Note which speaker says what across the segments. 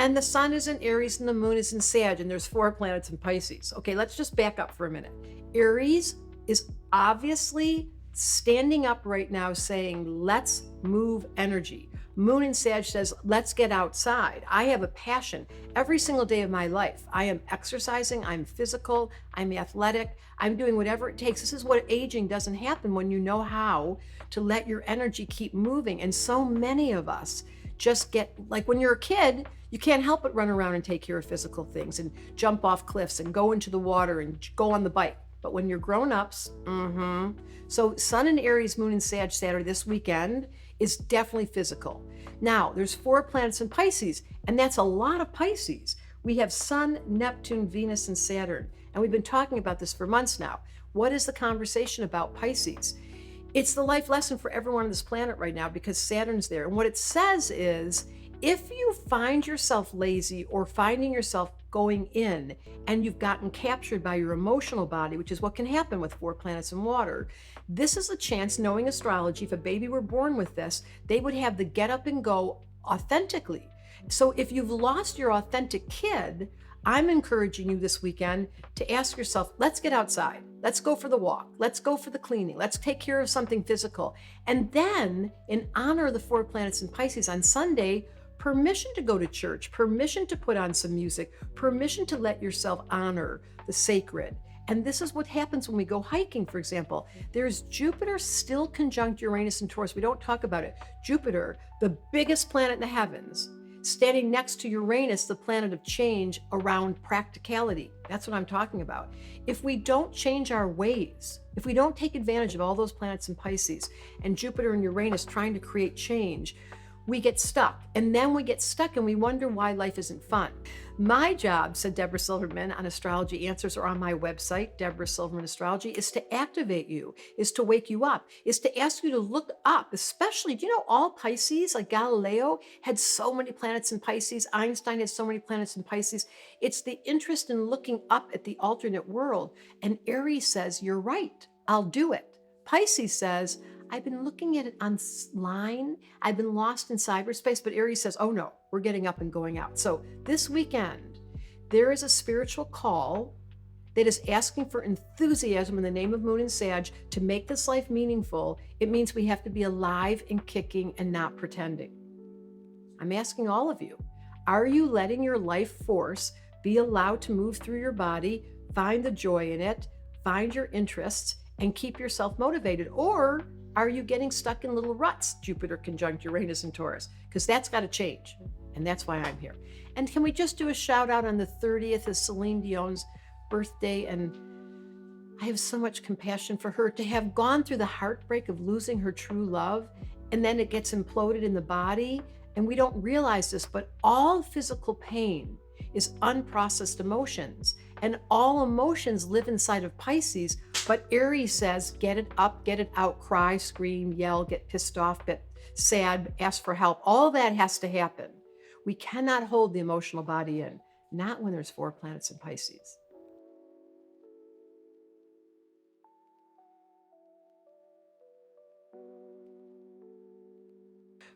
Speaker 1: And the sun is in Aries and the moon is in Sag, and there's 4 planets in Pisces. Okay, let's just back up for a minute. Aries is obviously standing up right now saying, let's move energy. Moon in Sag says, let's get outside. I have a passion every single day of my life. I am exercising, I'm physical, I'm athletic, I'm doing whatever it takes. This is what aging doesn't happen when you know how to let your energy keep moving. And so many of us just get, like when you're a kid, you can't help but run around and take care of physical things and jump off cliffs and go into the water and go on the bike. But when you're grown-ups, So sun in Aries, moon in Sag, Saturday this weekend is definitely physical. Now, there's 4 planets in Pisces, and that's a lot of Pisces. We have Sun, Neptune, Venus, and Saturn. And we've been talking about this for months now. What is the conversation about Pisces? It's the life lesson for everyone on this planet right now because Saturn's there. And what it says is, if you find yourself lazy or finding yourself going in and you've gotten captured by your emotional body, which is what can happen with 4 planets in water, this is a chance, knowing astrology, if a baby were born with this, they would have the get up and go authentically. So if you've lost your authentic kid, I'm encouraging you this weekend to ask yourself, let's get outside. Let's go for the walk. Let's go for the cleaning. Let's take care of something physical. And then, in honor of the 4 planets in Pisces on Sunday, permission to go to church, permission to put on some music, permission to let yourself honor the sacred. And this is what happens when we go hiking, for example. There's Jupiter still conjunct Uranus and Taurus. We don't talk about it. Jupiter, the biggest planet in the heavens, standing next to Uranus, the planet of change around practicality. That's what I'm talking about. If we don't change our ways, if we don't take advantage of all those planets in Pisces and Jupiter and Uranus trying to create change, we get stuck. And then we get stuck and we wonder why life isn't fun. My job, said Debra Silverman on Astrology Answers, or on my website, Debra Silverman Astrology, is to activate you, is to wake you up, is to ask you to look up, especially, do you know all Pisces, like Galileo had so many planets in Pisces, Einstein had so many planets in Pisces. It's the interest in looking up at the alternate world. And Aries says, you're right, I'll do it. Pisces says, I've been looking at it online. I've been lost in cyberspace, but Aries says, oh no, we're getting up and going out. So this weekend, there is a spiritual call that is asking for enthusiasm in the name of Moon and Sag to make this life meaningful. It means we have to be alive and kicking and not pretending. I'm asking all of you, are you letting your life force be allowed to move through your body, find the joy in it, find your interests, and keep yourself motivated? Or are you getting stuck in little ruts, Jupiter conjunct Uranus and Taurus? Because that's got to change. And that's why I'm here. And can we just do a shout out on the 30th is Celine Dion's birthday? And I have so much compassion for her to have gone through the heartbreak of losing her true love. And then it gets imploded in the body. And we don't realize this, but all physical pain is unprocessed emotions. And all emotions live inside of Pisces. But Aries says, get it up, get it out, cry, scream, yell, get pissed off, get sad, ask for help. All that has to happen. We cannot hold the emotional body in, not when there's 4 planets in Pisces.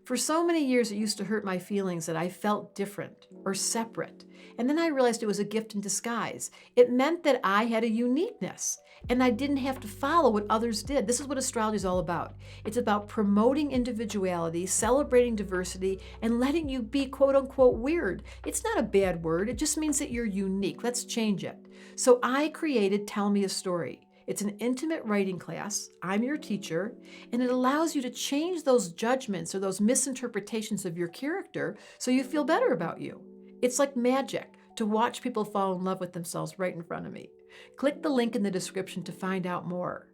Speaker 1: For so many years, it used to hurt my feelings that I felt different or separate. And then I realized it was a gift in disguise. It meant that I had a uniqueness and I didn't have to follow what others did. This is what astrology is all about. It's about promoting individuality, celebrating diversity, and letting you be quote unquote weird. It's not a bad word. It just means that you're unique. Let's change it. So I created Tell Me a Story. It's an intimate writing class. I'm your teacher, and it allows you to change those judgments or those misinterpretations of your character so you feel better about you. It's like magic to watch people fall in love with themselves right in front of me. Click the link in the description to find out more.